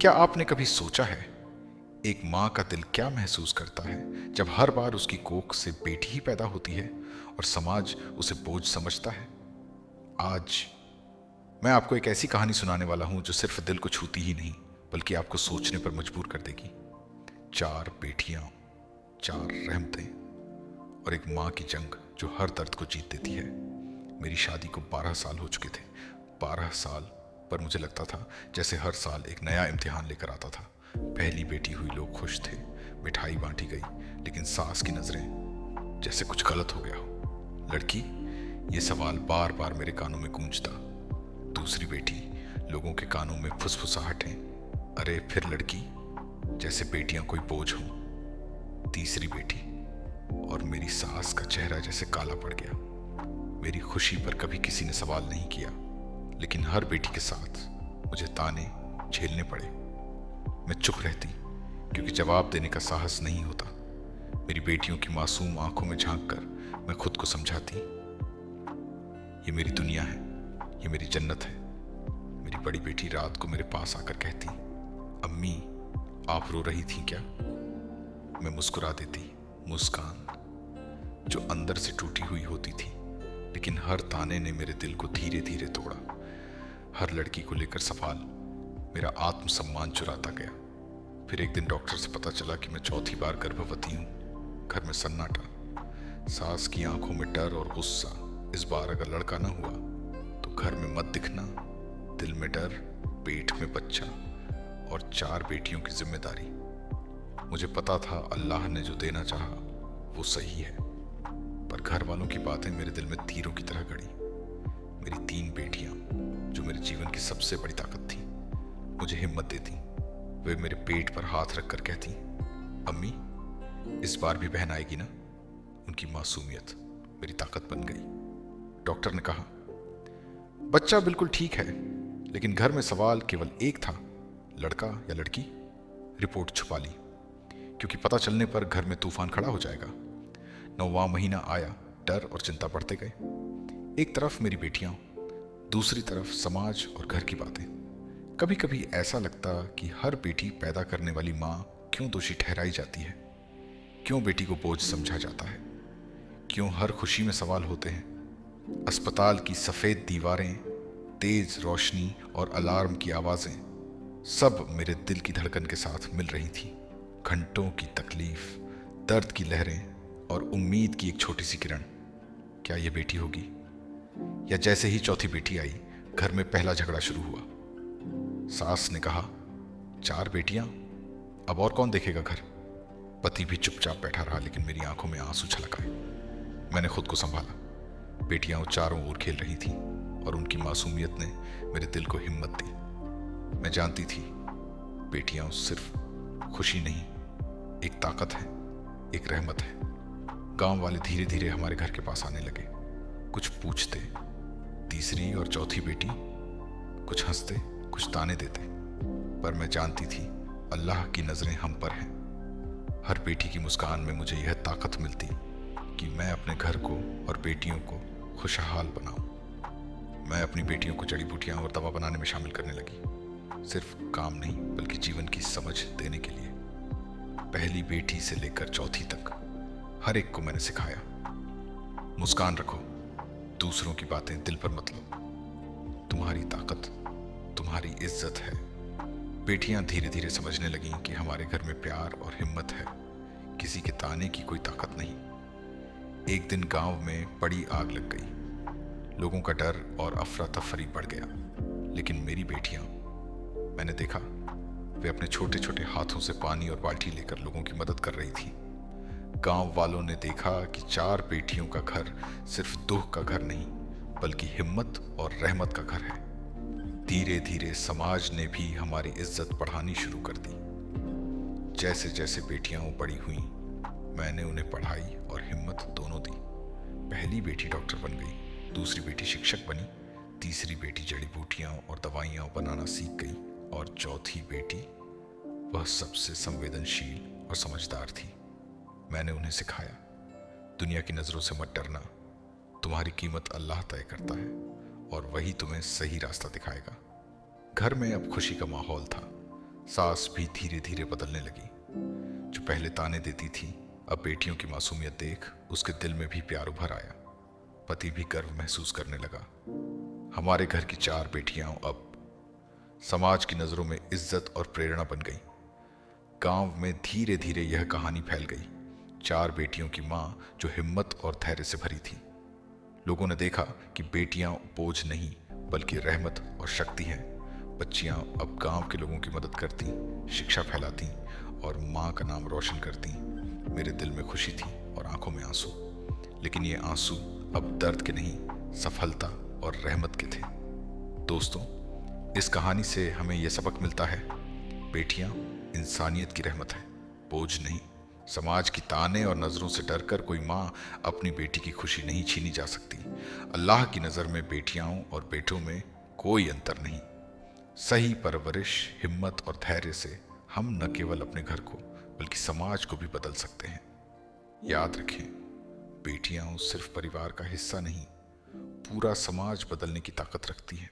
क्या आपने कभी सोचा है एक माँ का दिल क्या महसूस करता है जब हर बार उसकी कोख से बेटी ही पैदा होती है और समाज उसे बोझ समझता है। आज मैं आपको एक ऐसी कहानी सुनाने वाला हूं जो सिर्फ दिल को छूती ही नहीं बल्कि आपको सोचने पर मजबूर कर देगी। चार बेटियां, चार रहमतें और एक माँ की जंग जो हर दर्द को जीत देती है। मेरी शादी को 12 साल हो चुके थे। 12 साल, पर मुझे लगता था जैसे हर साल एक नया इम्तिहान लेकर आता था। पहली बेटी हुई, लोग खुश थे, मिठाई बांटी गई, लेकिन सास की नजरें जैसे कुछ गलत हो गया हो। लड़की, ये सवाल बार बार मेरे कानों में गूंजता। दूसरी बेटी, लोगों के कानों में फुसफुसाहटें, अरे फिर लड़की, जैसे बेटियां कोई बोझ हो। तीसरी बेटी, और मेरी सास का चेहरा जैसे काला पड़ गया। मेरी खुशी पर कभी किसी ने सवाल नहीं किया, लेकिन हर बेटी के साथ मुझे ताने झेलने पड़े। मैं चुप रहती क्योंकि जवाब देने का साहस नहीं होता। मेरी बेटियों की मासूम आंखों में झांक कर मैं खुद को समझाती, ये मेरी दुनिया है, ये मेरी जन्नत है। मेरी बड़ी बेटी रात को मेरे पास आकर कहती, अम्मी आप रो रही थी क्या? मैं मुस्कुरा देती, मुस्कान जो अंदर से टूटी हुई होती थी, लेकिन हर ताने ने मेरे दिल को धीरे धीरे तोड़ा। हर लड़की को लेकर सवाल मेरा आत्मसम्मान चुराता गया। फिर एक दिन डॉक्टर से पता चला कि मैं चौथी बार गर्भवती हूँ। घर में सन्नाटा, सास की आंखों में डर और गुस्सा। इस बार अगर लड़का ना हुआ तो घर में मत दिखना। दिल में डर, पेट में बच्चा और 4 बेटियों की जिम्मेदारी। मुझे पता था अल्लाह ने जो देना चाहा वो सही है, पर घर वालों की बातें मेरे दिल में तीरों की तरह गड़ी। मेरी 3 बेटियां जो मेरे जीवन की सबसे बड़ी ताकत थी, मुझे हिम्मत देती। वे मेरे पेट पर हाथ रखकर कहती, अम्मी इस बार भी बहन आएगी ना? उनकी मासूमियत मेरी ताकत बन गई। डॉक्टर ने कहा, बच्चा बिल्कुल ठीक है, लेकिन घर में सवाल केवल एक था, लड़का या लड़की। रिपोर्ट छुपा ली क्योंकि पता चलने पर घर में तूफान खड़ा हो जाएगा। 9वां महीना आया, डर और चिंता बढ़ते गए। एक तरफ मेरी बेटियां, दूसरी तरफ समाज और घर की बातें। कभी कभी ऐसा लगता कि हर बेटी पैदा करने वाली माँ क्यों दोषी ठहराई जाती है, क्यों बेटी को बोझ समझा जाता है, क्यों हर खुशी में सवाल होते हैं। अस्पताल की सफेद दीवारें, तेज रोशनी और अलार्म की आवाजें सब मेरे दिल की धड़कन के साथ मिल रही थी। घंटों की तकलीफ, दर्द की लहरें और उम्मीद की एक छोटी सी किरण। क्या ये बेटी होगी? या जैसे ही चौथी बेटी आई, घर में पहला झगड़ा शुरू हुआ। सास ने कहा, 4 बेटियां, अब और कौन देखेगा घर? पति भी चुपचाप बैठा रहा, लेकिन मेरी आंखों में आंसू छलक आए। मैंने खुद को संभाला। बेटियां चारों ओर खेल रही थीं और उनकी मासूमियत ने मेरे दिल को हिम्मत दी। मैं जानती थी बेटियां सिर्फ खुशी नहीं, एक ताकत है, एक रहमत है। गांव वाले धीरे धीरे हमारे घर के पास आने लगे। कुछ पूछते, तीसरी और चौथी बेटी, कुछ हंसते, कुछ ताने देते, पर मैं जानती थी अल्लाह की नजरें हम पर हैं। हर बेटी की मुस्कान में मुझे यह ताकत मिलती कि मैं अपने घर को और बेटियों को खुशहाल बनाऊं। मैं अपनी बेटियों को जड़ी बूटियां और दवा बनाने में शामिल करने लगी, सिर्फ काम नहीं बल्कि जीवन की समझ देने के लिए। पहली बेटी से लेकर चौथी तक हर एक को मैंने सिखाया, मुस्कान रखो, दूसरों की बातें दिल पर मत लो, तुम्हारी ताकत तुम्हारी इज्जत है। बेटियां धीरे धीरे समझने लगीं कि हमारे घर में प्यार और हिम्मत है, किसी के ताने की कोई ताकत नहीं। एक दिन गांव में बड़ी आग लग गई। लोगों का डर और अफरा तफरी बढ़ गया, लेकिन मेरी बेटियां, मैंने देखा वे अपने छोटे छोटे हाथों से पानी और बाल्टी लेकर लोगों की मदद कर रही थी। गांव वालों ने देखा कि 4 बेटियों का घर सिर्फ दुख का घर नहीं बल्कि हिम्मत और रहमत का घर है। धीरे धीरे समाज ने भी हमारी इज्जत बढ़ानी शुरू कर दी। जैसे जैसे बेटियां बड़ी हुईं, मैंने उन्हें पढ़ाई और हिम्मत दोनों दी। पहली बेटी डॉक्टर बन गई, दूसरी बेटी शिक्षक बनी, तीसरी बेटी जड़ी बूटियां और दवाइयां बनाना सीख गई, और चौथी बेटी, वह सबसे संवेदनशील और समझदार थी। मैंने उन्हें सिखाया, दुनिया की नजरों से मत डरना, तुम्हारी कीमत अल्लाह तय करता है और वही तुम्हें सही रास्ता दिखाएगा। घर में अब खुशी का माहौल था। सास भी धीरे धीरे बदलने लगी। जो पहले ताने देती थी, अब बेटियों की मासूमियत देख उसके दिल में भी प्यार उभर आया। पति भी गर्व महसूस करने लगा। हमारे घर की 4 बेटियां अब समाज की नजरों में इज्जत और प्रेरणा बन गई। गांव में धीरे धीरे यह कहानी फैल गई। 4 बेटियों की मां जो हिम्मत और धैर्य से भरी थी। लोगों ने देखा कि बेटियां बोझ नहीं बल्कि रहमत और शक्ति हैं। बच्चियां अब गांव के लोगों की मदद करती, शिक्षा फैलाती और मां का नाम रोशन करती। मेरे दिल में खुशी थी और आंखों में आंसू, लेकिन ये आंसू अब दर्द के नहीं, सफलता और रहमत के थे। दोस्तों, इस कहानी से हमें यह सबक मिलता है, बेटियां इंसानियत की रहमत है, बोझ नहीं। समाज की ताने और नजरों से डरकर कोई माँ अपनी बेटी की खुशी नहीं छीनी जा सकती। अल्लाह की नज़र में बेटियां और बेटों में कोई अंतर नहीं। सही परवरिश, हिम्मत और धैर्य से हम न केवल अपने घर को बल्कि समाज को भी बदल सकते हैं। याद रखें, बेटियां सिर्फ परिवार का हिस्सा नहीं, पूरा समाज बदलने की ताकत रखती हैं।